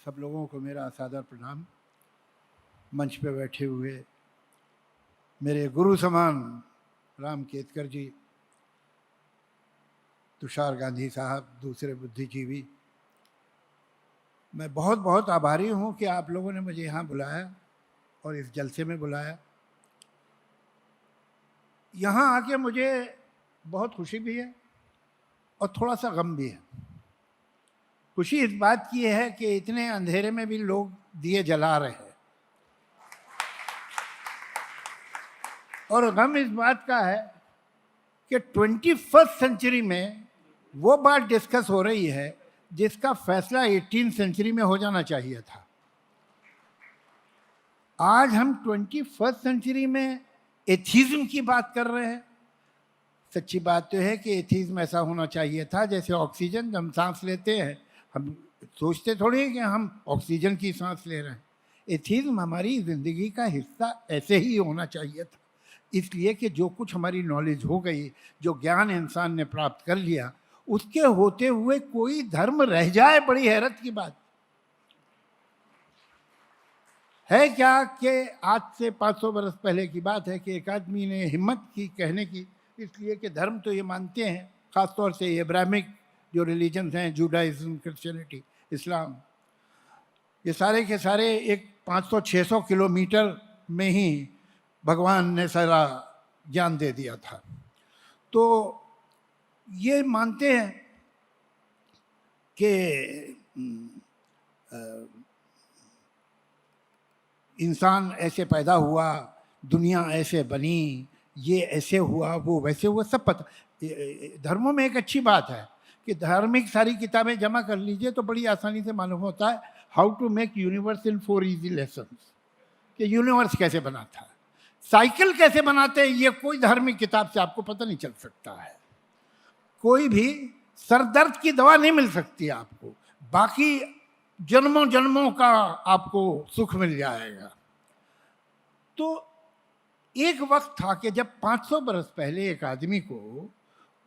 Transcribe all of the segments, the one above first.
सब लोगों को मेरा सादर प्रणाम। मंच पे बैठे हुए मेरे गुरु समान राम केतकर जी, तुषार गांधी साहब, दूसरे बुद्धिजीवी, मैं बहुत बहुत आभारी हूँ कि आप लोगों ने मुझे यहाँ बुलाया और इस जलसे में बुलाया। यहाँ आके मुझे बहुत खुशी भी है और थोड़ा सा गम भी है। खुशी इस बात की है कि इतने अंधेरे में भी लोग दिए जला रहे हैं, और गम इस बात का है कि 21st सेंचुरी में वो बात डिस्कस हो रही है जिसका फैसला 18th सेंचुरी में हो जाना चाहिए था। आज हम 21st सेंचुरी में एथिज्म की बात कर रहे हैं। सच्ची बात तो है कि एथिज्म ऐसा होना चाहिए था जैसे ऑक्सीजन, जब हम सांस लेते हैं हम सोचते थोड़ी हैं कि हम ऑक्सीजन की सांस ले रहे हैं। एथिज्म हमारी ज़िंदगी का हिस्सा ऐसे ही होना चाहिए था, इसलिए कि जो कुछ हमारी नॉलेज हो गई, जो ज्ञान इंसान ने प्राप्त कर लिया, उसके होते हुए कोई धर्म रह जाए, बड़ी हैरत की बात है। क्या कि आज से 500 बरस पहले की बात है कि एक आदमी ने हिम्मत की कहने की, इसलिए कि धर्म तो ये मानते हैं, ख़ासतौर से एब्राहमिक जो रिलीजन्स हैं, जुडाइज्म, क्रिश्चियनिटी, इस्लाम, ये सारे के सारे एक 500-600 किलोमीटर में ही भगवान ने सारा ज्ञान दे दिया था। तो ये मानते हैं कि इंसान ऐसे पैदा हुआ, दुनिया ऐसे बनी, ये ऐसे हुआ, वो वैसे हुआ, सब पता। धर्मों में एक अच्छी बात है कि धार्मिक सारी किताबें जमा कर लीजिए तो बड़ी आसानी से मालूम होता है how to make universe in 4 easy lessons, कि यूनिवर्स कैसे बना था, साइकिल कैसे बनाते हैं, ये कोई धार्मिक किताब से आपको पता नहीं चल सकता है। कोई भी सरदर्द की दवा नहीं मिल सकती आपको, बाकी जन्मों जन्मों का आपको सुख मिल जाएगा। तो एक वक्त था कि जब 500 बरस पहले एक आदमी को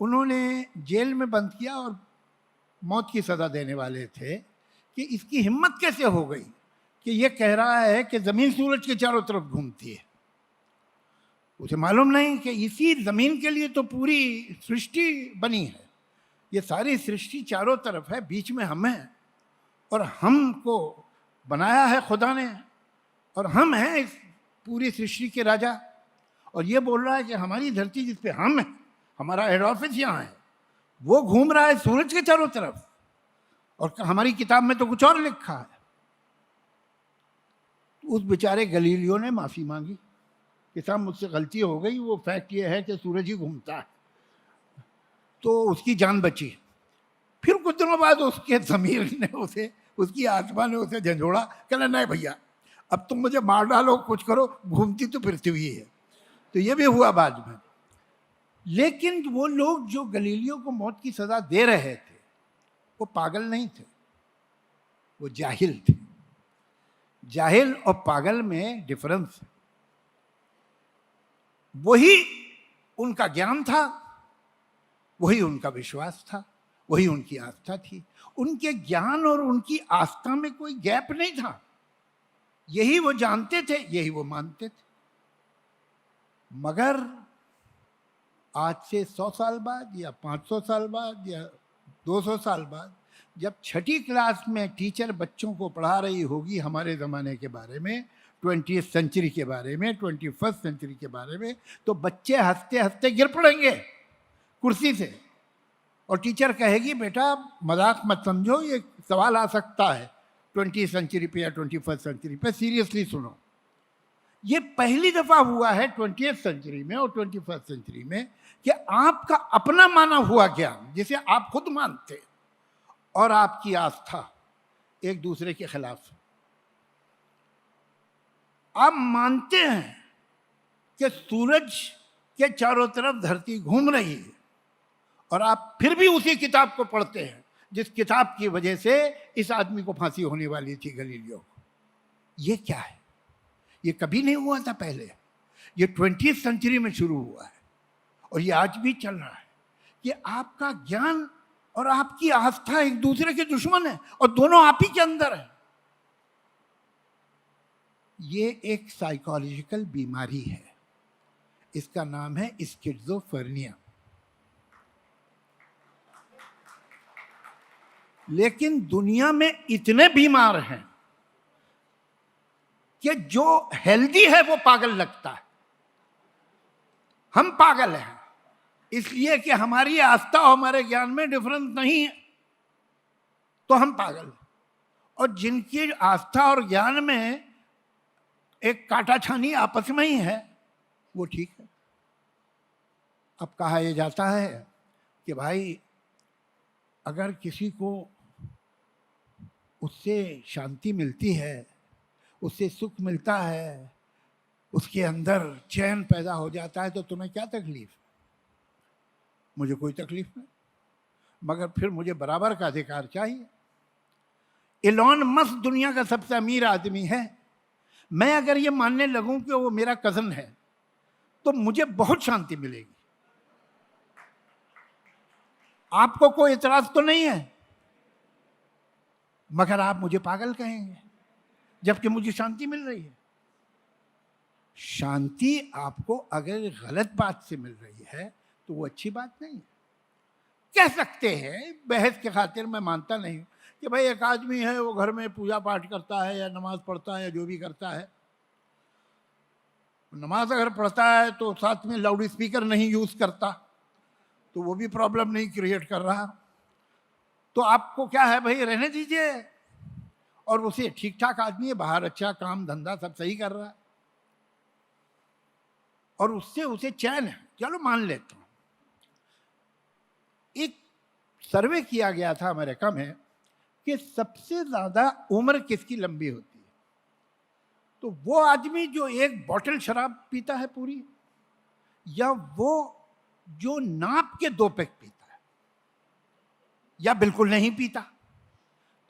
उन्होंने जेल में बंद किया और मौत की सज़ा देने वाले थे कि इसकी हिम्मत कैसे हो गई कि ये कह रहा है कि ज़मीन सूरज के चारों तरफ घूमती है। उसे मालूम नहीं कि इसी ज़मीन के लिए तो पूरी सृष्टि बनी है, ये सारी सृष्टि चारों तरफ है, बीच में हम हैं और हमको बनाया है खुदा ने, और हम हैं इस पूरी सृष्टि के राजा। और ये बोल रहा है कि हमारी धरती जिस पे हम हैं, हमारा हेड ऑफिस यहाँ है, वो घूम रहा है सूरज के चारों तरफ, और हमारी किताब में तो कुछ और लिखा है। उस बेचारे गलीलियो ने माफ़ी मांगी कि साहब मुझसे गलती हो गई, वो फैक्ट ये है कि सूरज ही घूमता है, तो उसकी जान बची। फिर कुछ दिनों बाद उसके ज़मीर ने उसे, उसकी आत्मा ने उसे झंझोड़ा, कहना नहीं भैया अब तुम मुझे मार डालो, कुछ करो, घूमती तो फिरती हुई है। तो ये भी हुआ बाद में। लेकिन वो लोग जो गलीलियो को मौत की सज़ा दे रहे थे वो पागल नहीं थे, वो जाहिल थे। जाहिल और पागल में डिफरेंस है। वही उनका ज्ञान था, वही उनका विश्वास था, वही उनकी आस्था थी। उनके ज्ञान और उनकी आस्था में कोई गैप नहीं था, यही वो जानते थे, यही वो मानते थे। मगर आज से 100 साल बाद या 500 साल बाद या 200 साल बाद जब 6ठी क्लास में टीचर बच्चों को पढ़ा रही होगी हमारे ज़माने के बारे में, 20th सेंचुरी के बारे में, 21st सेंचुरी के बारे में, तो बच्चे हंसते हंसते गिर पड़ेंगे कुर्सी से, और टीचर कहेगी बेटा मजाक मत समझो, ये सवाल आ सकता है 20th सेंचुरी पे या 21st सेंचुरी पे, सीरियसली सुनो। ये पहली दफ़ा हुआ है 20th सेंचुरी में और 21st सेंचुरी में कि आपका अपना माना हुआ ज्ञान, जिसे आप खुद मानते, और आपकी आस्था एक दूसरे के खिलाफ। आप मानते हैं कि सूरज के चारों तरफ धरती घूम रही है, और आप फिर भी उसी किताब को पढ़ते हैं जिस किताब की वजह से इस आदमी को फांसी होने वाली थी, गलीलियो को। ये क्या है? ये कभी नहीं हुआ था पहले, ये 20th सेंचुरी में शुरू हुआ है और ये आज भी चल रहा है कि आपका ज्ञान और आपकी आस्था एक दूसरे के दुश्मन है, और दोनों आप ही के अंदर है। ये एक साइकोलॉजिकल बीमारी है, इसका नाम है स्किज़ोफ्रेनिया। लेकिन दुनिया में इतने बीमार हैं कि जो हेल्दी है वो पागल लगता है। हम पागल हैं इसलिए कि हमारी आस्था और हमारे ज्ञान में डिफरेंस नहीं है, तो हम पागल हैं। और जिनकी आस्था और ज्ञान में एक काटा छानी आपस में ही है वो ठीक है। अब कहा यह जाता है कि भाई अगर किसी को उससे शांति मिलती है, उससे सुख मिलता है, उसके अंदर चैन पैदा हो जाता है, तो तुम्हें क्या तकलीफ? मुझे कोई तकलीफ नहीं, मगर फिर मुझे बराबर का अधिकार चाहिए। इलॉन मस्क दुनिया का सबसे अमीर आदमी है। मैं अगर ये मानने लगूं कि वो मेरा कजन है तो मुझे बहुत शांति मिलेगी। आपको कोई इतराज तो नहीं है, मगर आप मुझे पागल कहेंगे जबकि मुझे शांति मिल रही है। शांति आपको अगर गलत बात से मिल रही है तो वो अच्छी बात नहीं है। कह सकते हैं, बहस के खातिर मैं मानता नहीं हूं कि भाई एक आदमी है वो घर में पूजा पाठ करता है या नमाज पढ़ता है या जो भी करता है, नमाज अगर पढ़ता है तो साथ में लाउड स्पीकर नहीं यूज करता तो वो भी प्रॉब्लम नहीं क्रिएट कर रहा, तो आपको क्या है भाई, रहने दीजिए। और उसे ठीक ठाक आदमी है, बाहर अच्छा काम धंधा सब सही कर रहा है और उससे उसे चैन है, चलो मान लेता हूं। एक सर्वे किया गया था अमेरिका में कि सबसे ज्यादा उम्र किसकी लंबी होती है, तो वो आदमी जो एक बोतल शराब पीता है पूरी, या वो जो नाप के 2 पैक पीता है, या बिल्कुल नहीं पीता।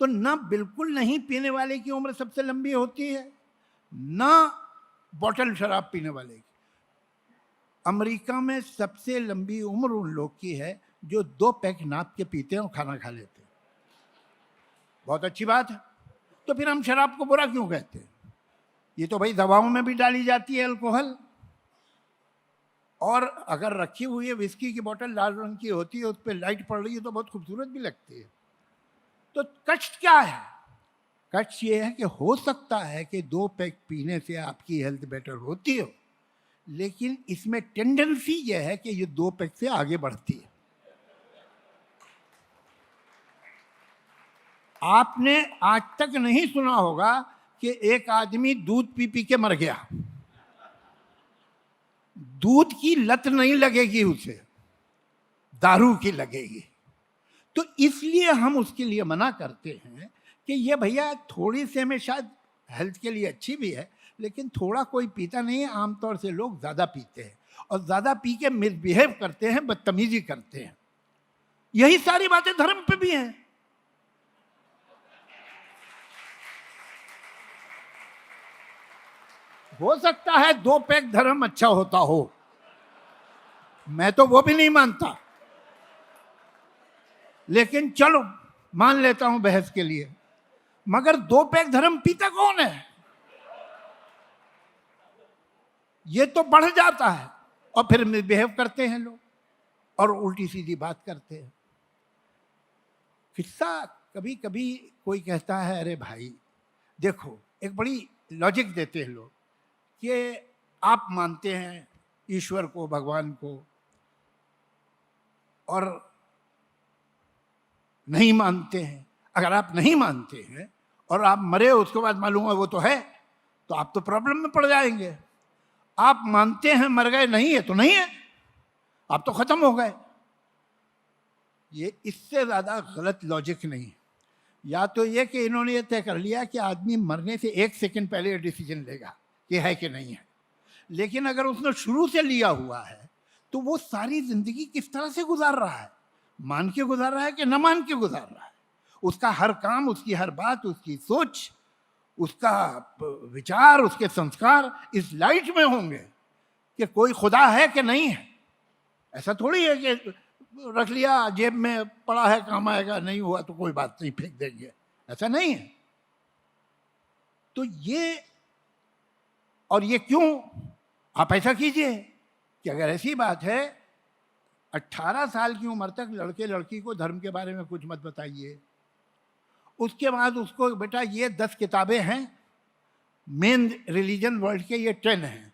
तो ना बिल्कुल नहीं पीने वाले की उम्र सबसे लंबी होती है, ना बोतल शराब पीने वाले की। अमेरिका में सबसे लंबी उम्र उन लोग की है जो 2 पैक नाप के पीते हैं और खाना खा लेते हैं। बहुत अच्छी बात है। तो फिर हम शराब को बुरा क्यों कहते हैं? ये तो भाई दवाओं में भी डाली जाती है अल्कोहल, और अगर रखी हुई है विस्की की बोतल लाल रंग की होती है, उस पर लाइट पड़ रही है तो बहुत खूबसूरत भी लगती है। तो कष्ट क्या है? कष्ट ये है कि हो सकता है कि 2 पैक पीने से आपकी हेल्थ बेटर होती हो, लेकिन इसमें टेंडेंसी यह है कि ये 2 पैक से आगे बढ़ती है। आपने आज तक नहीं सुना होगा कि एक आदमी दूध पी पी के मर गया। दूध की लत नहीं लगेगी उसे, दारू की लगेगी। तो इसलिए हम उसके लिए मना करते हैं कि ये भैया थोड़ी से में शायद हेल्थ के लिए अच्छी भी है, लेकिन थोड़ा कोई पीता नहीं है। आमतौर से लोग ज़्यादा पीते हैं और ज़्यादा पी के मिसबिहेव करते हैं, बदतमीजी करते हैं। यही सारी बातें धर्म पे भी हैं। हो सकता है 2 पैक धर्म अच्छा होता हो, मैं तो वो भी नहीं मानता, लेकिन चलो मान लेता हूं बहस के लिए। मगर 2 पैक धर्म पीता कौन है? ये तो बढ़ जाता है और फिर मिसबिहेव करते हैं लोग और उल्टी सीधी बात करते हैं। किस्सा कभी कभी कोई कहता है, अरे भाई देखो, एक बड़ी लॉजिक देते हैं लोग कि आप मानते हैं ईश्वर को, भगवान को, और नहीं मानते हैं। अगर आप नहीं मानते हैं और आप मरे उसके बाद मालूम है वो तो है, तो आप तो प्रॉब्लम में पड़ जाएंगे। आप मानते हैं मर गए, नहीं है तो नहीं है, आप तो खत्म हो गए। ये इससे ज्यादा गलत लॉजिक नहीं है। या तो ये कि इन्होंने ये तय कर लिया कि आदमी मरने से 1 सेकंड पहले डिसीजन लेगा कि है कि नहीं है, लेकिन अगर उसने शुरू से लिया हुआ है तो वो सारी जिंदगी किस तरह से गुजार रहा है, मान के गुजार रहा है कि न मान के गुजार रहा है, उसका हर काम, उसकी हर बात, उसकी सोच, उसका विचार, उसके संस्कार इस लाइट में होंगे कि कोई खुदा है कि नहीं है। ऐसा थोड़ी है कि रख लिया जेब में पड़ा है काम आएगा, नहीं हुआ तो कोई बात नहीं फेंक देंगे, ऐसा नहीं है। तो ये और ये क्यों? आप ऐसा कीजिए कि अगर ऐसी बात है 18 साल की उम्र तक लड़के लड़की को धर्म के बारे में कुछ मत बताइए। उसके बाद उसको बेटा ये 10 किताबें हैं मेन रिलीजन वर्ल्ड के, ये 10 हैं,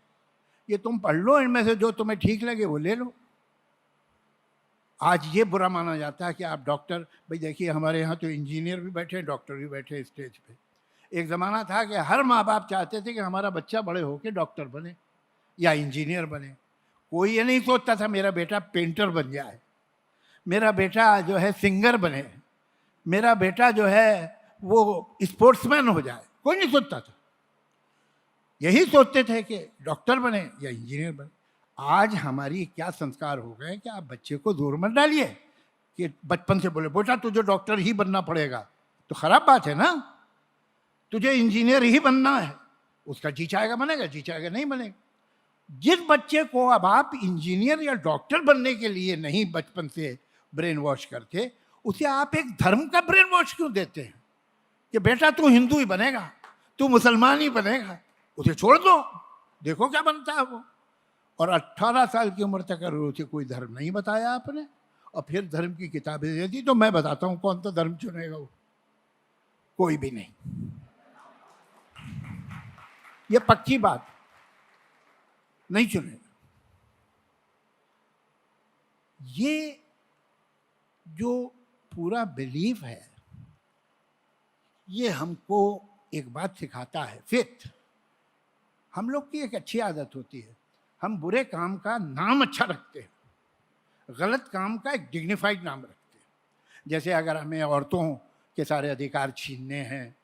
ये तुम पढ़ लो, इनमें से जो तुम्हें ठीक लगे वो ले लो। आज ये बुरा माना जाता है कि आप डॉक्टर, भाई देखिए हमारे यहाँ तो इंजीनियर भी बैठे, डॉक्टर भी बैठे स्टेज पे। एक ज़माना था कि हर माँ बाप चाहते थे कि हमारा बच्चा बड़े होकर डॉक्टर बने या इंजीनियर बने। कोई ये नहीं सोचता था मेरा बेटा पेंटर बन जाए, मेरा बेटा जो है सिंगर बने, मेरा बेटा जो है वो स्पोर्ट्समैन हो जाए। कोई नहीं सोचता था, यही सोचते थे कि डॉक्टर बने या इंजीनियर बने। आज हमारी क्या संस्कार हो गए कि आप बच्चे को जोर मत डालिए कि बचपन से बोले बेटा तुझे डॉक्टर ही बनना पड़ेगा, तो खराब बात है ना। तुझे इंजीनियर ही बनना है, उसका जी चाहेगा बनेगा, जी चाहेगा नहीं बनेगा। जिस बच्चे को अब आप इंजीनियर या डॉक्टर बनने के लिए नहीं बचपन से ब्रेन वॉश करते, उसे आप एक धर्म का ब्रेन वॉश क्यों देते हैं कि बेटा तू हिंदू ही बनेगा, तू मुसलमान ही बनेगा? उसे छोड़ दो, देखो क्या बनता है वो। और 18 साल की उम्र तक अगर उसे कोई धर्म नहीं बताया आपने और फिर धर्म की किताबें दे दी, तो मैं बताता हूं कौन सा धर्म चुनेगा वो? कोई भी नहीं। ये पक्की बात, नहीं चुनेगा। ये जो पूरा बिलीफ है ये हमको एक बात सिखाता है, फेथ। हम लोग की एक अच्छी आदत होती है, हम बुरे काम का नाम अच्छा रखते हैं, गलत काम का एक डिग्निफाइड नाम रखते हैं। जैसे अगर हमें औरतों के सारे अधिकार छीनने हैं,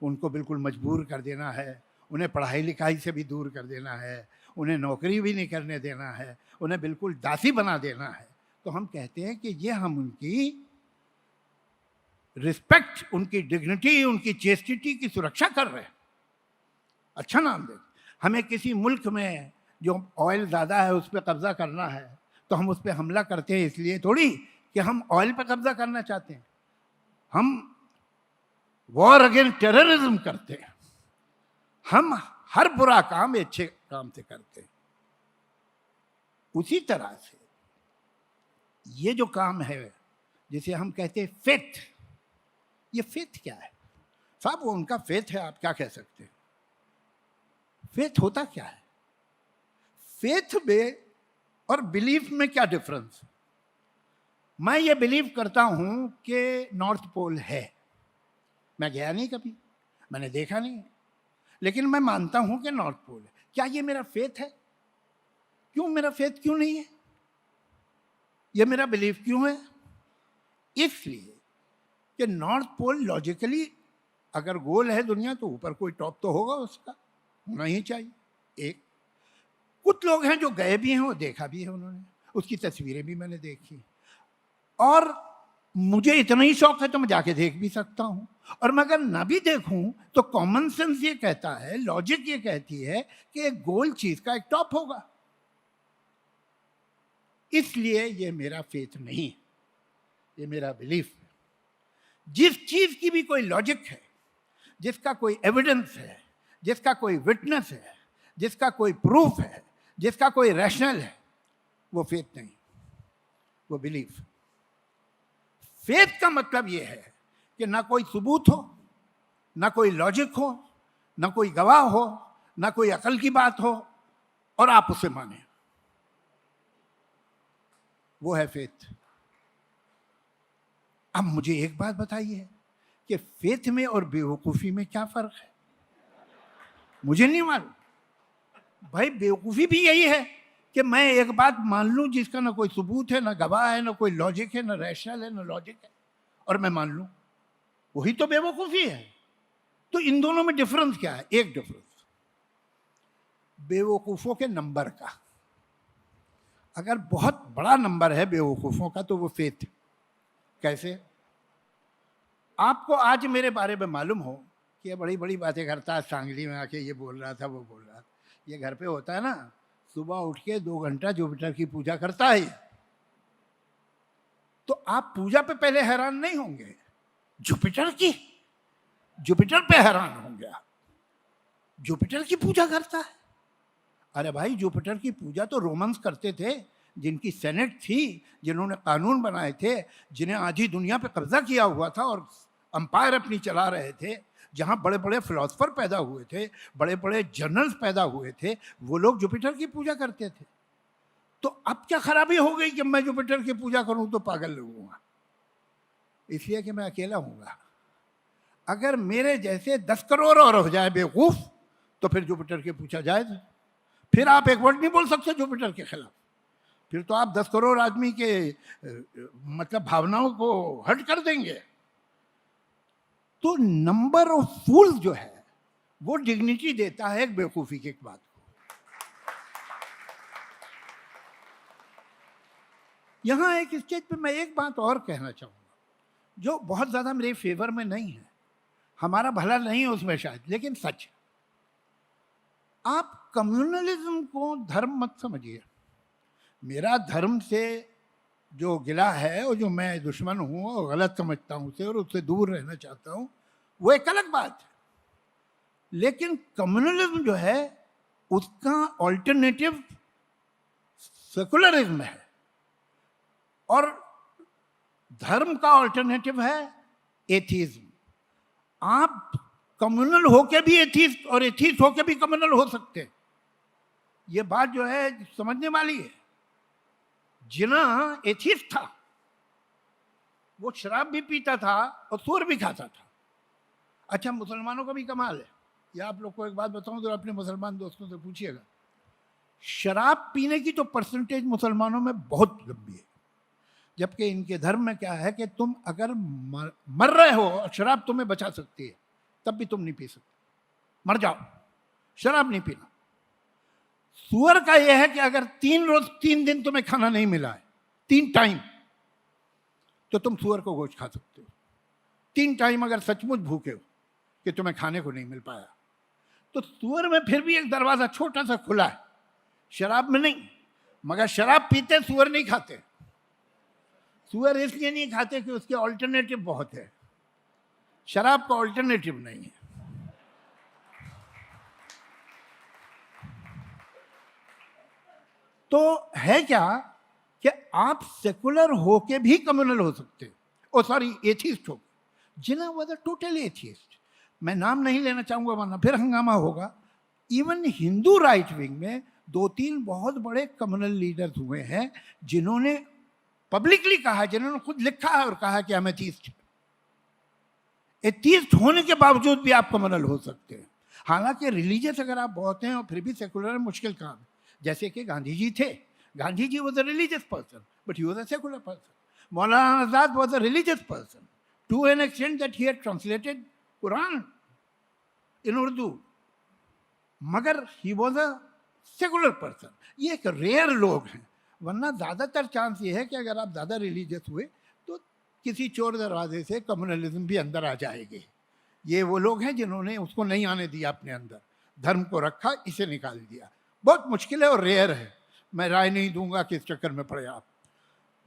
उनको बिल्कुल मजबूर कर देना है, उन्हें पढ़ाई लिखाई से भी दूर कर देना है, उन्हें नौकरी भी नहीं करने देना है, उन्हें बिल्कुल दासी बना देना है, तो हम कहते हैं कि ये हम उनकी रिस्पेक्ट, उनकी डिग्निटी, उनकी चेस्टिटी की सुरक्षा कर रहे हैं। अच्छा नाम दे। हमें किसी मुल्क में जो ऑयल ज़्यादा है उस पर कब्जा करना है, तो हम उस पर हमला करते हैं इसलिए थोड़ी कि हम ऑयल पर कब्जा करना चाहते हैं। हम वॉर अगेंस्ट टेररिज्म करते हैं। हम हर बुरा काम अच्छे काम से करते हैं। उसी तरह से ये जो काम है जिसे हम कहते हैं फेथ, ये फेथ क्या है साहब? वो उनका फेथ है, आप क्या कह सकते हैं? फेथ होता क्या है? फेथ में और बिलीफ में क्या डिफरेंस? मैं ये बिलीव करता हूं कि नॉर्थ पोल है। मैं गया नहीं कभी, मैंने देखा नहीं, लेकिन मैं मानता हूं कि नॉर्थ पोल है। क्या ये मेरा फेथ है? क्यों मेरा फेथ क्यों नहीं है? ये मेरा बिलीफ क्यों है? इसलिए कि नॉर्थ पोल लॉजिकली अगर गोल है दुनिया, तो ऊपर कोई टॉप तो होगा, उसका होना ही चाहिए। एक कुछ लोग हैं जो गए भी हैं और देखा भी है उन्होंने, उसकी तस्वीरें भी मैंने देखी, और मुझे इतना ही शौक है तो मैं जाके देख भी सकता हूं। और मैं अगर ना भी देखूं तो कॉमन सेंस ये कहता है, लॉजिक ये कहती है कि एक गोल चीज का एक टॉप होगा। इसलिए ये मेरा फेथ नहीं है, ये मेरा बिलीफ है। जिस चीज की भी कोई लॉजिक है, जिसका कोई एविडेंस है, जिसका कोई विटनेस है, जिसका कोई प्रूफ है, जिसका कोई रैशनल है, वो फेथ नहीं, वो बिलीफ। फेथ का मतलब ये है कि ना कोई सबूत हो, ना कोई लॉजिक हो, ना कोई गवाह हो, ना कोई अकल की बात हो, और आप उसे माने, वो है फेथ। अब मुझे एक बात बताइए कि फेथ में और बेवकूफ़ी में क्या फ़र्क है? मुझे नहीं मालूम। भाई बेवकूफ़ी भी यही है कि मैं एक बात मान लूं जिसका ना कोई सबूत है, ना गवाह है, ना कोई लॉजिक है, ना रैशनल है, ना लॉजिक है, और मैं मान लूं, वही तो बेवकूफ़ी है। तो इन दोनों में डिफरेंस क्या है? एक डिफरेंस बेवकूफ़ों के नंबर का। अगर बहुत बड़ा नंबर है बेवकूफ़ों का तो वो फेथ। कैसे? आपको आज मेरे बारे में मालूम हो कि ये बड़ी बड़ी बातें करता है, सांगली में आके ये बोल रहा था, वो बोल रहा था। ये घर पे होता है ना, सुबह उठ के 2 घंटा जुपिटर की पूजा करता है, तो आप पूजा पे पहले हैरान नहीं होंगे, जुपिटर की, जुपिटर पे हैरान होंगे। जुपिटर की पूजा करता है, अरे भाई, जुपिटर की पूजा तो रोमन्स करते थे, जिनकी सेनेट थी, जिन्होंने कानून बनाए थे, जिन्हें आधी दुनिया पे कब्जा किया हुआ था और अंपायर अपनी चला रहे थे, जहाँ बड़े बड़े फिलोसफर पैदा हुए थे, बड़े बड़े जनरल्स पैदा हुए थे, वो लोग जुपिटर की पूजा करते थे। तो अब क्या खराबी हो गई कि मैं जुपिटर की पूजा करूं तो पागल लगूंगा? इसलिए कि मैं अकेला हूँगा। अगर मेरे जैसे 10 करोड़ और हो जाए बेवकूफ, तो फिर जुपिटर की पूजा जायज है। फिर आप एक वर्ड नहीं बोल सकते जुपिटर के खिलाफ। फिर तो आप 10 करोड़ आदमी के मतलब भावनाओं को हर्ट कर देंगे। तो नंबर ऑफ फूल्स जो है वो डिग्निटी देता है एक बेवकूफी की एक बात को। यहां एक स्टेज पे मैं एक बात और कहना चाहूंगा जो बहुत ज्यादा मेरे फेवर में नहीं है, हमारा भला नहीं है उसमें शायद, लेकिन सच है। आप कम्युनलिज्म को धर्म मत समझिए। मेरा धर्म से जो गिला है और जो मैं दुश्मन हूं और गलत समझता हूं उसे और उससे दूर रहना चाहता हूं, वो एक अलग बात है। लेकिन कम्युनलिज्म जो है उसका ऑल्टरनेटिव सेकुलरिज्म है और धर्म का ऑल्टरनेटिव है एथीज्म। आप कम्युनल होके भी एथीस्ट और एथीस्ट होके भी कम्युनल हो सकते हैं। ये बात जो है समझने वाली है। जिना एथीस्ट था, वो शराब भी पीता था और सूअर भी खाता था। अच्छा, मुसलमानों का भी कमाल है। ये आप लोग को एक बात बताऊं तो अपने मुसलमान दोस्तों से पूछिएगा, शराब पीने की तो परसेंटेज मुसलमानों में बहुत लंबी है, जबकि इनके धर्म में क्या है कि तुम अगर मर रहे हो और शराब तुम्हें बचा सकती है तब भी तुम नहीं पी सकते, मर जाओ, शराब नहीं पीना। सुअर का यह है कि अगर 3 दिन तुम्हें खाना नहीं मिला है, 3 टाइम, तो तुम सुअर को गोश्त खा सकते हो। 3 टाइम अगर सचमुच भूखे हो कि तुम्हें खाने को नहीं मिल पाया, तो सुअर में फिर भी एक दरवाजा छोटा सा खुला है, शराब में नहीं। मगर शराब पीते सुअर नहीं खाते। सुअर इसलिए नहीं खाते कि उसके ऑल्टरनेटिव बहुत है, शराब का ऑल्टरनेटिव नहीं है। तो है क्या कि आप सेकुलर होके भी कम्युनल हो सकते हो, सॉरी एथीस्ट हो। जिना वाज अ टोटल एथीस्ट। मैं नाम नहीं लेना चाहूंगा वरना फिर हंगामा होगा। इवन हिंदू राइट विंग में 2-3 बहुत बड़े कम्युनल लीडर्स हुए हैं जिन्होंने पब्लिकली कहा, जिन्होंने खुद लिखा है और कहा कि हम एथीस्ट हैं। एथीस्ट होने के बावजूद भी आप कम्युनल हो सकते हैं। हालांकि रिलीजियस अगर आप बहुत हैं और फिर भी सेकुलर है, मुश्किल काम है। जैसे कि गांधी जी थे। Gandhi ji was a religious person but he was a secular person. Maulana Azad was a religious person to an extent that he had translated Quran in Urdu, मगर ही वॉज अ सेकुलर पर्सन। ये एक रेयर लोग हैं, वरना ज़्यादातर चांस ये है कि अगर आप ज़्यादा रिलीजियस हुए तो किसी चोर दरवाजे से कम्युनलिज्म भी अंदर आ जाएगी। ये वो लोग हैं जिन्होंने उसको नहीं आने दिया अपने अंदर, धर्म को रखा, इसे निकाल दिया। बहुत मुश्किल है और रेयर है। मैं राय नहीं दूंगा कि इस चक्कर में पड़े आप।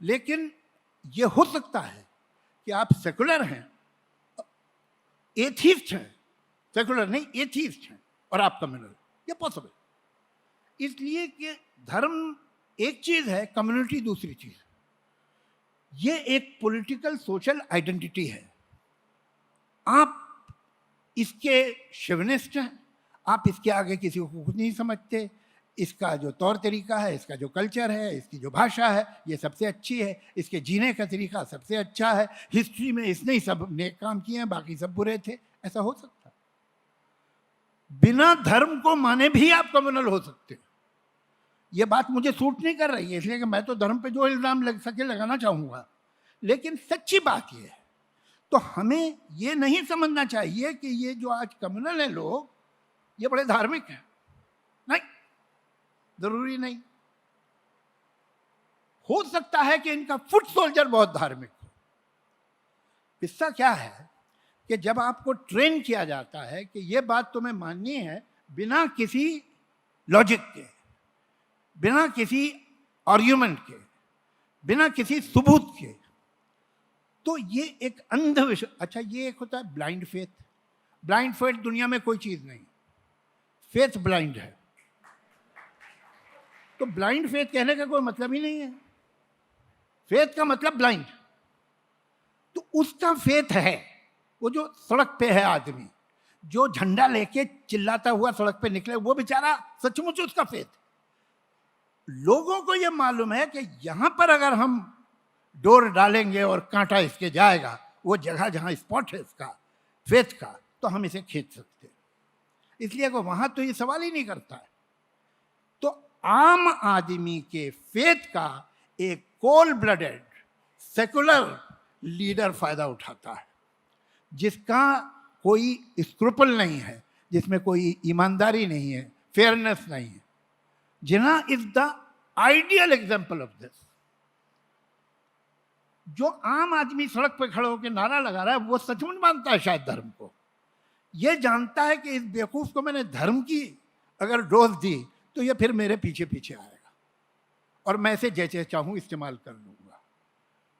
लेकिन ये हो सकता है कि आप सेकुलर हैं, एथीस्ट हैं, सेकुलर नहीं एथीस्ट हैं और आप कम्युनल, ये पॉसिबल। इसलिए कि धर्म एक चीज है, कम्युनिटी दूसरी चीज। ये एक पॉलिटिकल सोशल आइडेंटिटी है। आप इसके शेविनिस्ट हैं, आप इसके आगे किसी को कुछ नहीं समझते। इसका जो तौर तरीका है, इसका जो कल्चर है, इसकी जो भाषा है, ये सबसे अच्छी है। इसके जीने का तरीका सबसे अच्छा है। हिस्ट्री में इसने ही सब नेक काम किए हैं, बाकी सब बुरे थे। ऐसा हो सकता है। बिना धर्म को माने भी आप कम्युनल हो सकते हैं। ये बात मुझे सूट नहीं कर रही है, इसलिए कि मैं तो धर्म पे जो इल्जाम लग सके लगाना चाहूंगा, लेकिन सच्ची बात ये है। तो हमें ये नहीं समझना चाहिए कि ये जो आज कम्युनल है लोग, ये बड़े धार्मिक हैं। नहीं, जरूरी नहीं। हो सकता है कि इनका फुट सोल्जर बहुत धार्मिक हो। किस्सा क्या है कि जब आपको ट्रेन किया जाता है कि ये बात तुम्हें माननी है बिना किसी लॉजिक के, बिना किसी आर्ग्यूमेंट के, बिना किसी सबूत के, तो ये एक अंधविश्वास। अच्छा, ये एक होता है ब्लाइंड फेथ। ब्लाइंड फेथ दुनिया में कोई चीज नहीं, फेथ ब्लाइंड है। तो ब्लाइंड फेथ कहने का कोई मतलब ही नहीं है। फेथ का मतलब ब्लाइंड। तो उसका फेथ है, वो जो सड़क पे है आदमी, जो झंडा लेके चिल्लाता हुआ सड़क पे निकले, वो बेचारा सचमुच उसका फेथ। लोगों को ये मालूम है कि यहां पर अगर हम डोर डालेंगे और कांटा इसके जाएगा, वो जगह जहां स्पॉट है इसका फेथ का, तो हम इसे खींच सकते हैं। इसलिए वो वहां तो ये सवाल ही नहीं करता है। तो आम आदमी के फेथ का एक कोल्ड ब्लडेड सेकुलर लीडर फायदा उठाता है, जिसका कोई स्क्रूपल नहीं है, जिसमें कोई ईमानदारी नहीं है, फेयरनेस नहीं है। Jinnah is the ideal example of this. जो आम आदमी सड़क पे खड़े होकर नारा लगा रहा है, वो सचमुच मानता है शायद धर्म को। ये जानता है कि इस बेवकूफ को मैंने धर्म की अगर डोज दी तो ये फिर मेरे पीछे पीछे आएगा और मैं इसे जैसे चाहूं इस्तेमाल कर लूंगा।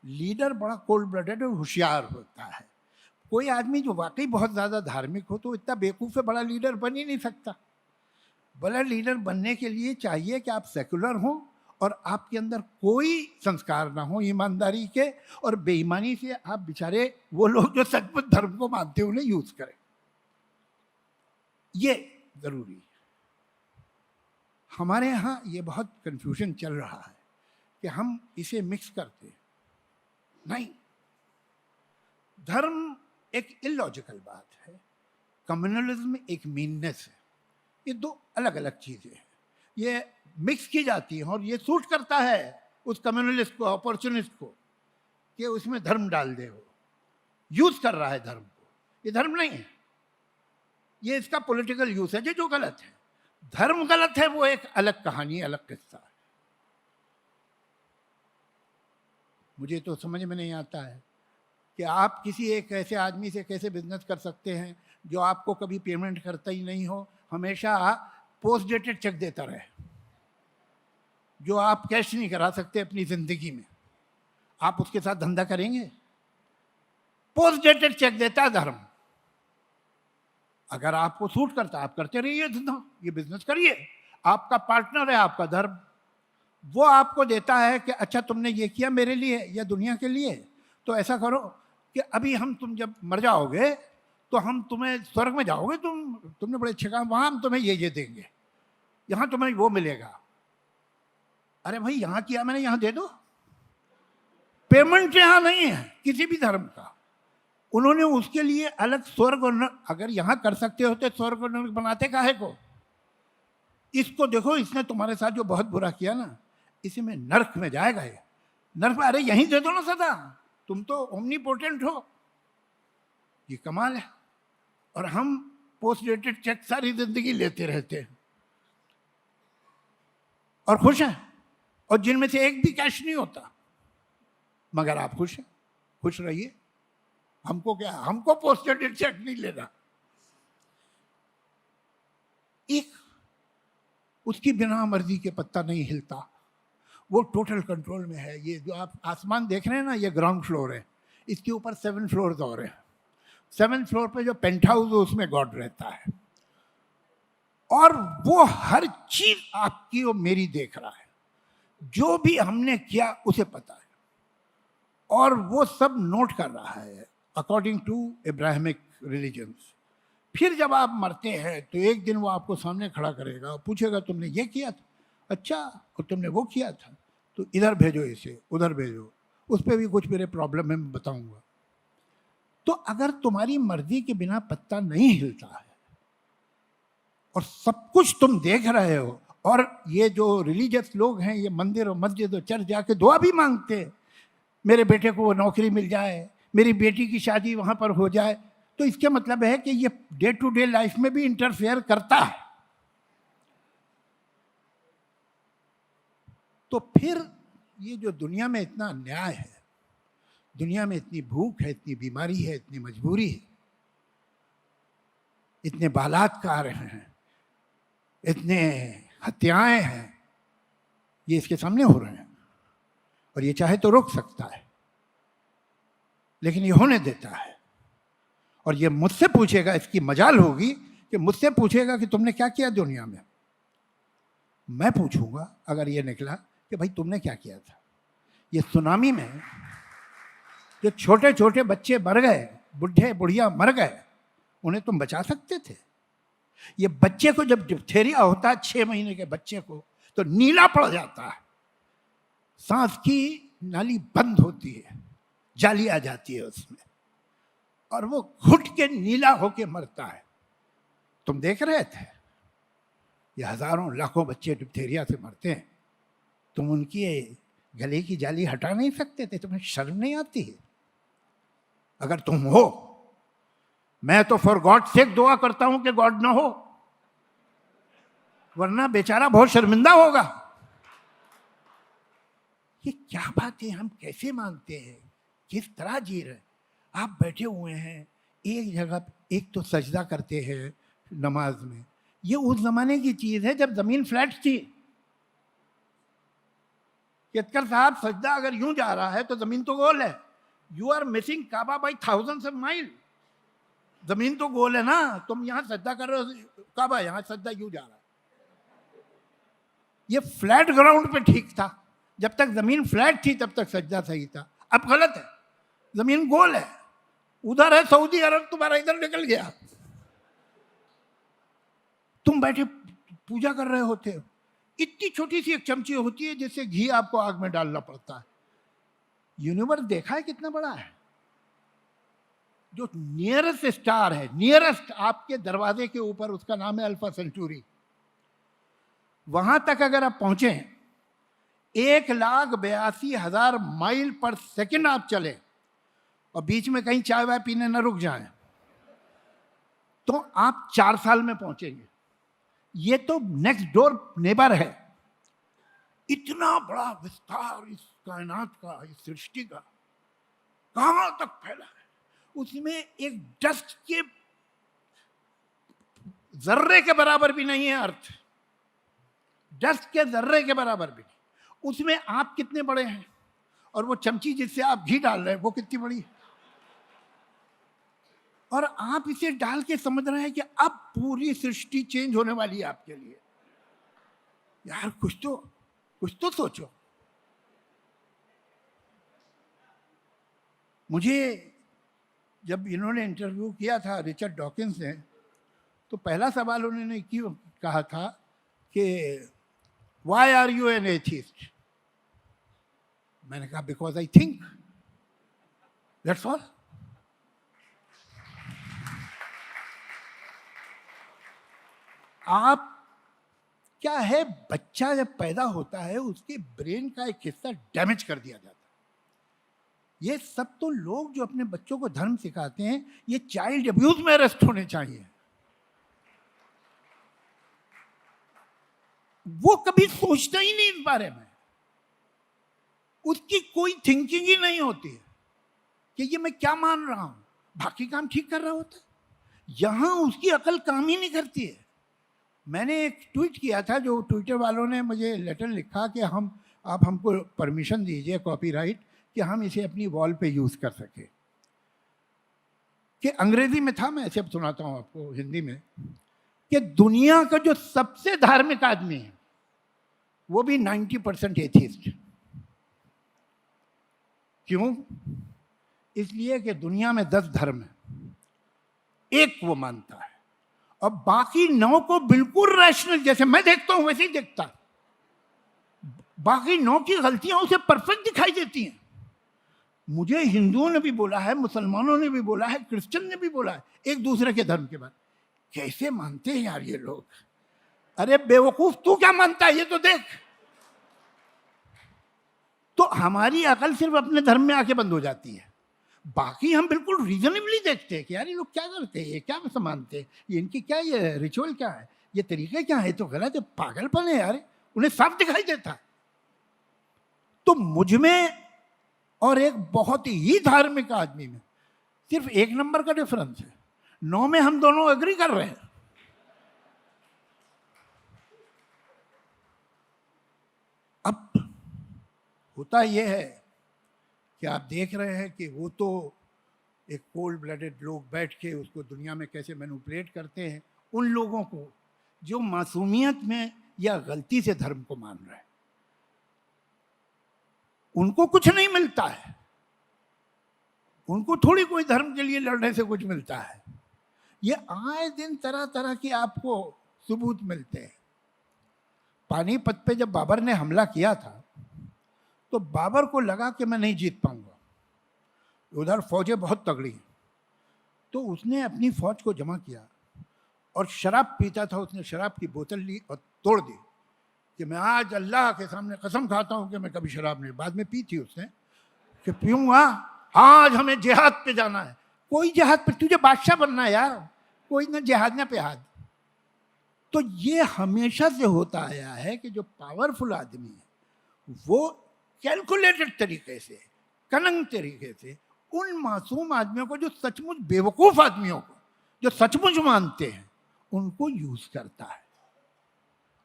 लीडर बड़ा कोल्ड ब्लडेड और होशियार होता है। कोई आदमी जो वाकई बहुत ज्यादा धार्मिक हो तो इतना बेवकूफ है, बड़ा लीडर बन ही नहीं सकता। बड़ा लीडर बनने के लिए चाहिए कि आप सेकुलर हो और आपके अंदर कोई संस्कार ना हो ईमानदारी के, और बेईमानी से आप बेचारे वो लोग जो सचमुच धर्म को मानते हैं उन्हें यूज करें। ये जरूरी है। हमारे यहाँ ये बहुत कंफ्यूजन चल रहा है कि हम इसे मिक्स करते हैं। नहीं, धर्म एक इलॉजिकल बात है, कम्युनलिज्म एक मीननेस है। ये दो अलग अलग चीजें हैं। ये मिक्स की जाती है और ये सूट करता है उस कम्युनलिस्ट को, अपॉर्चुनिस्ट को, कि उसमें धर्म डाल दे। वो यूज कर रहा है धर्म को। ये धर्म नहीं है, ये इसका पॉलिटिकल यूज है जो गलत है। धर्म गलत है वो एक अलग कहानी, अलग किस्सा है। मुझे तो समझ में नहीं आता है कि आप किसी एक ऐसे आदमी से कैसे बिजनेस कर सकते हैं जो आपको कभी पेमेंट करता ही नहीं हो, हमेशा पोस्ट डेटेड चेक देता रहे, जो आप कैश नहीं करा सकते अपनी जिंदगी में। आप उसके साथ धंधा करेंगे? पोस्ट डेटेड चेक देता है धर्म। अगर आपको सूट करता है आप करते रहिए धंधा, ये बिजनेस करिए। आपका पार्टनर है आपका धर्म, वो आपको देता है कि अच्छा तुमने ये किया मेरे लिए या दुनिया के लिए, तो ऐसा करो कि अभी तुम जब मर जाओगे तो हम तुम्हें स्वर्ग में जाओगे, तुमने बड़े अच्छे काम, वहां हम तुम्हें ये देंगे, यहां तुम्हें वो मिलेगा। अरे भाई यहां किया मैंने, यहां दे दो। पेमेंट यहां नहीं है किसी भी धर्म का। उन्होंने उसके लिए अलग स्वर्ग और नरक, अगर यहां कर सकते होते स्वर्ग और नरक बनाते काहे को? इसको देखो, इसने तुम्हारे साथ जो बहुत बुरा किया ना, इसी में नरक में जाएगा ये। नरक में, अरे यहीं दे दो ना सदा, तुम तो ओमनीपोटेंट हो। ये कमाल है। और हम पोस्ट डेटेड चेक सारी जिंदगी लेते रहते हैं और खुश हैं, और जिनमें से एक भी कैश नहीं होता, मगर आप खुश हैं। खुश रहिए, हमको क्या, हमको पोस्ट डेटेड चेक नहीं लेना। एक उसकी बिना मर्जी के पत्ता नहीं हिलता, वो टोटल कंट्रोल में है। ये जो आप आसमान देख रहे हैं ना, ये ग्राउंड फ्लोर है, इसके ऊपर 7 फ्लोर्स और हैं। 7th फ्लोर पे जो पेंट हाउस है उसमें गॉड रहता है, और वो हर चीज आपकी और मेरी देख रहा है। जो भी हमने किया उसे पता है, और वो सब नोट कर रहा है अकॉर्डिंग टू इब्राहिमिक रिलीजन्स। फिर जब आप मरते हैं तो एक दिन वो आपको सामने खड़ा करेगा और पूछेगा तुमने ये किया था, अच्छा, और तुमने वो किया था, तो इधर भेजो इसे, उधर भेजो, उस पर भी कुछ मेरे प्रॉब्लम है मैं बताऊंगा। तो अगर तुम्हारी मर्जी के बिना पत्ता नहीं हिलता है और सब कुछ तुम देख रहे हो, और ये जो रिलीजियस लोग हैं ये मंदिर और मस्जिद और चर्च जाके दुआ भी मांगते हैं, मेरे बेटे को नौकरी मिल जाए, मेरी बेटी की शादी वहां पर हो जाए, तो इसका मतलब है कि ये डे टू डे लाइफ में भी इंटरफेयर करता है। तो फिर ये जो दुनिया में इतना अन्याय है, दुनिया में इतनी भूख है, इतनी बीमारी है, इतनी मजबूरी है, इतने बलात्कार हैं, इतने हत्याएं हैं, ये इसके सामने हो रहे हैं, और ये चाहे तो रोक सकता है, लेकिन ये होने देता है। और ये मुझसे पूछेगा, इसकी मजाल होगी कि मुझसे पूछेगा कि तुमने क्या किया दुनिया में। मैं पूछूंगा अगर ये निकला कि भाई तुमने क्या किया था। ये सुनामी में जो छोटे छोटे बच्चे मर गए, बुढ़े बुढ़िया मर गए, उन्हें तुम बचा सकते थे? ये बच्चे को जब डिप्थेरिया होता है 6 महीने के बच्चे को, तो नीला पड़ जाता है, सांस की नाली बंद होती है, जाली आ जाती है उसमें, और वो घुट के नीला होके मरता है। तुम देख रहे थे ये हजारों लाखों बच्चे डिप्थेरिया से मरते हैं, तुम उनकी गले की जाली हटा नहीं सकते थे? तुम्हें शर्म नहीं आती है? अगर तुम हो, मैं तो फॉर गॉड सेक दुआ करता हूं कि गॉड ना हो, वरना बेचारा बहुत शर्मिंदा होगा। ये क्या बात है, हम कैसे मानते हैं, किस तरह जी रहे? आप बैठे हुए हैं एक जगह, एक तो सजदा करते हैं नमाज में, ये उस जमाने की चीज है जब जमीन फ्लैट थी। केतकर साहब, सजदा अगर यूं जा रहा है तो जमीन तो गोल है। You are missing Kaaba by thousands of mile. जमीन तो गोल है ना, तुम यहां सजदा कर रहे हो, काबा यहां सजदा यूं जा रहा है। ये फ्लैट ग्राउंड पे ठीक था, जब तक जमीन फ्लैट थी तब तक सजदा सही था। अब गलत है, जमीन गोल है, उधर है सऊदी अरब, तुम्हारा इधर निकल गया, तुम बैठे पूजा कर रहे होते हो। इतनी छोटी सी एक चमची होती है जिससे घी आपको आग में डालना पड़ता है। यूनिवर्स देखा है कितना बड़ा है? जो नियरेस्ट स्टार है, नियरेस्ट आपके दरवाजे के ऊपर, उसका नाम है अल्फा सेंचुरी। वहां तक अगर आप पहुंचे, 1,82,000 माइल पर सेकंड आप चले, और बीच में कहीं चाय वाय पीने न रुक जाएं, तो आप 4 साल में पहुंचेंगे। ये तो नेक्स्ट डोर नेबर है। इतना बड़ा विस्तार इस कायनात का, इस सृष्टि का, कहां तक फैला है। उसमें एक डस्ट के जर्रे के बराबर भी नहीं है अर्थ, डस्ट के जर्रे के बराबर भी नहीं। उसमें आप कितने बड़े हैं, और वो चमची जिससे आप घी डाल रहे हैं वो कितनी बड़ी है। और आप इसे डाल के समझ रहे हैं कि अब पूरी सृष्टि चेंज होने वाली है आपके लिए। यार कुछ तो सोचो। मुझे जब इन्होंने इंटरव्यू किया था रिचर्ड डॉकिंस ने, तो पहला सवाल उन्होंने क्यों कहा था कि why are you an atheist? मैंने कहा because I think, that's all. आप क्या है, बच्चा जब पैदा होता है उसके ब्रेन का एक हिस्सा डैमेज कर दिया जाता है। ये सब तो लोग जो अपने बच्चों को धर्म सिखाते हैं, ये चाइल्ड अब्यूज में अरेस्ट होने चाहिए। वो कभी सोचता ही नहीं इस बारे में, उसकी कोई थिंकिंग ही नहीं होती है कि ये मैं क्या मान रहा हूं, बाकी काम ठीक कर रहा होता है। यहां उसकी अकल काम ही नहीं करती है। मैंने एक ट्वीट किया था, जो ट्विटर वालों ने मुझे लेटर लिखा कि आप हमको परमिशन दीजिए, कॉपीराइट, कि हम इसे अपनी वॉल पे यूज कर सके। कि अंग्रेजी में था, मैं ऐसे सुनाता हूं आपको हिंदी में, कि दुनिया का जो सबसे धार्मिक आदमी है वो भी 90% एथिस्ट। क्यों? इसलिए कि दुनिया में 10 धर्म है, एक वो मानता है, और बाकी 9 को बिल्कुल रैशनल, जैसे मैं देखता हूं वैसे ही देखता है। बाकी 9 की गलतियां उसे परफेक्ट दिखाई देती हैं। मुझे हिंदुओं ने भी बोला है, मुसलमानों ने भी बोला है, क्रिश्चियन ने भी बोला है एक दूसरे के धर्म के बारे। कैसे मानते हैं यार ये लोग? अरे बेवकूफ, तू क्या मानता है ये तो देख। तो हमारी अकल सिर्फ अपने धर्म में आके बंद हो जाती है। बाकी हम बिल्कुल रीजनेबली देखते हैं कि यार ये लोग क्या करते हैं, ये क्या मानते हैं, ये इनकी क्या, ये रिचुअल क्या है, ये तरीके क्या है, तो गलत है, पागलपन है यार, उन्हें साफ दिखाई देता है। तो मुझ में और एक बहुत ही धार्मिक आदमी में सिर्फ 1 नंबर का डिफरेंस है। 9 में हम दोनों एग्री कर रहे हैं। अब होता यह है कि आप देख रहे हैं कि वो तो एक कोल्ड ब्लडेड लोग बैठ के उसको दुनिया में कैसे मैनिपुलेट करते हैं। उन लोगों को जो मासूमियत में या गलती से धर्म को मान रहे हैं। उनको कुछ नहीं मिलता है, उनको थोड़ी कोई धर्म के लिए लड़ने से कुछ मिलता है। ये आए दिन तरह तरह की आपको सबूत मिलते हैं। पानीपत पे जब बाबर ने हमला किया था तो बाबर को लगा कि मैं नहीं जीत पाऊंगा, उधर फौजें बहुत तगड़ी, तो उसने अपनी फौज को जमा किया और शराब पीता था। उसने शराब की बोतल ली और तोड़ दी कि मैं आज अल्लाह के सामने कसम खाता हूं कि मैं कभी शराब नहीं। बाद में पी थी उसने कि पीऊंगा, आज हमें जिहाद पे जाना है। कोई जिहाद पे, तुझे बादशाह बनना है यार, कोई ना जिहाद ना पेहाद। तो ये हमेशा से होता आया है कि जो पावरफुल आदमी है वो कैलकुलेटेड तरीके से, कनंग तरीके से उन मासूम आदमियों को, जो सचमुच बेवकूफ आदमियों को, जो सचमुच मानते हैं, उनको यूज करता है।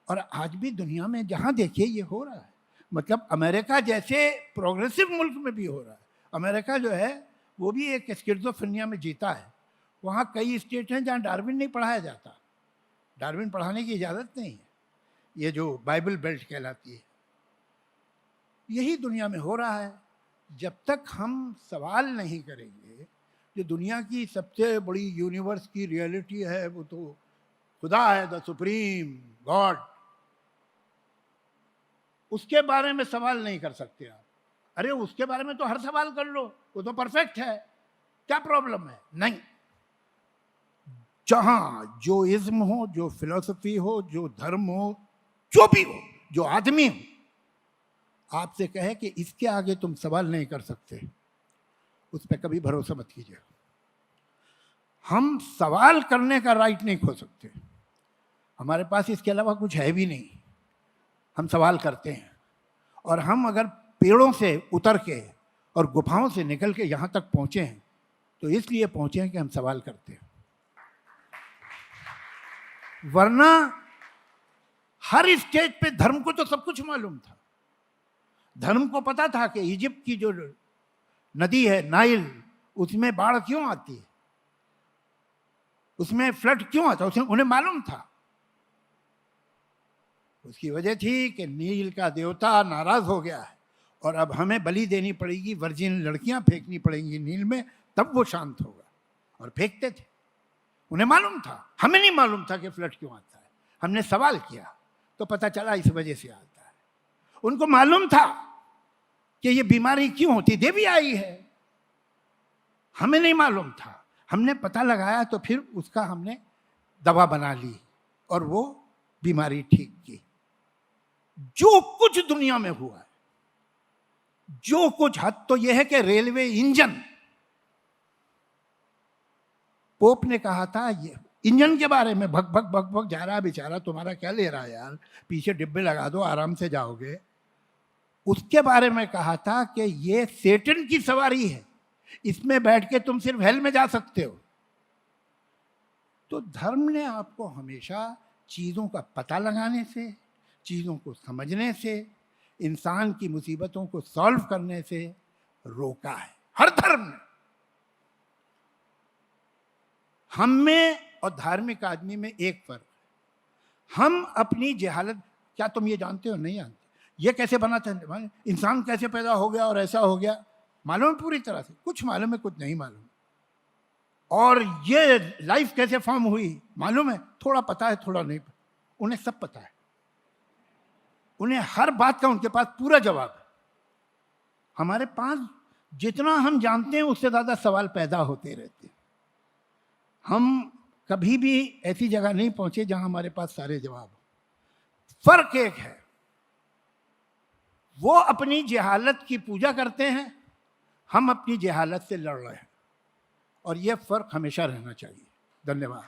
और आज भी दुनिया में जहां देखिए ये हो रहा है। मतलब अमेरिका जैसे प्रोग्रेसिव मुल्क में भी हो रहा है। अमेरिका जो है वो भी एक स्किज़ोफ्रेनिया में जीता है। वहाँ कई स्टेट हैं जहाँ डार्विन नहीं पढ़ाया जाता, डार्विन पढ़ाने की इजाज़त नहीं है। ये जो बाइबल बेल्ट कहलाती है, यही दुनिया में हो रहा है। जब तक हम सवाल नहीं करेंगे, जो दुनिया की सबसे बड़ी यूनिवर्स की रियलिटी है वो तो खुदा है, द सुप्रीम गॉड, उसके बारे में सवाल नहीं कर सकते आप। अरे उसके बारे में तो हर सवाल कर लो, वो तो परफेक्ट है, क्या प्रॉब्लम है? नहीं, जहां जो इज्म हो, जो फिलॉसफी हो, जो धर्म हो, जो भी हो, जो आदमी हो, आपसे कहे कि इसके आगे तुम सवाल नहीं कर सकते, उस पर कभी भरोसा मत कीजिए। हम सवाल करने का राइट नहीं खो सकते, हमारे पास इसके अलावा कुछ है भी नहीं। हम सवाल करते हैं, और हम अगर पेड़ों से उतर के और गुफाओं से निकल के यहाँ तक पहुँचे हैं तो इसलिए पहुँचे हैं कि हम सवाल करते हैं। वरना हर स्टेज पे धर्म को तो सब कुछ मालूम था। धर्म को पता था कि इजिप्ट की जो नदी है नाइल, उसमें बाढ़ क्यों आती है, उसमें फ्लड क्यों आता है, उसमें उन्हें मालूम था। उसकी वजह थी कि नील का देवता नाराज हो गया है और अब हमें बलि देनी पड़ेगी, वर्जिन लड़कियां फेंकनी पड़ेंगी नील में, तब वो शांत होगा। और फेंकते थे, उन्हें मालूम था। हमें नहीं मालूम था कि फ्लड क्यों आता है। हमने सवाल किया तो पता चला इस वजह से आता है। उनको मालूम था कि ये बीमारी क्यों होती, देवी आई है, हमें नहीं मालूम था। हमने पता लगाया तो फिर उसका हमने दवा बना ली और वो बीमारी ठीक की। जो कुछ दुनिया में हुआ है, जो कुछ, हद तो यह है कि रेलवे इंजन, पोप ने कहा था ये इंजन के बारे में, भग भग भग भग जा रहा है बेचारा, तुम्हारा क्या ले रहा है यार, पीछे डिब्बे लगा दो, आराम से जाओगे। उसके बारे में कहा था कि ये सेटन की सवारी है, इसमें बैठ के तुम सिर्फ हेल में जा सकते हो। तो धर्म ने आपको हमेशा चीज़ों का पता लगाने से, चीज़ों को समझने से, इंसान की मुसीबतों को सॉल्व करने से रोका है, हर धर्म ने। हम में और धार्मिक आदमी में एक फर्क है, हम अपनी जहालत, क्या तुम ये जानते हो? नहीं जानते। ये कैसे बना था, इंसान कैसे पैदा हो गया और ऐसा हो गया, मालूम है पूरी तरह से? कुछ मालूम है, कुछ नहीं मालूम। और ये लाइफ कैसे फॉर्म हुई मालूम है? थोड़ा पता है, थोड़ा नहीं। उन्हें सब पता है, उन्हें हर बात का उनके पास पूरा जवाब है। हमारे पास जितना हम जानते हैं उससे ज़्यादा सवाल पैदा होते रहते हैं। हम कभी भी ऐसी जगह नहीं पहुंचे जहां हमारे पास सारे जवाब हो। फर्क एक है, वो अपनी जहालत की पूजा करते हैं, हम अपनी जहालत से लड़ रहे हैं, और यह फर्क हमेशा रहना चाहिए। धन्यवाद।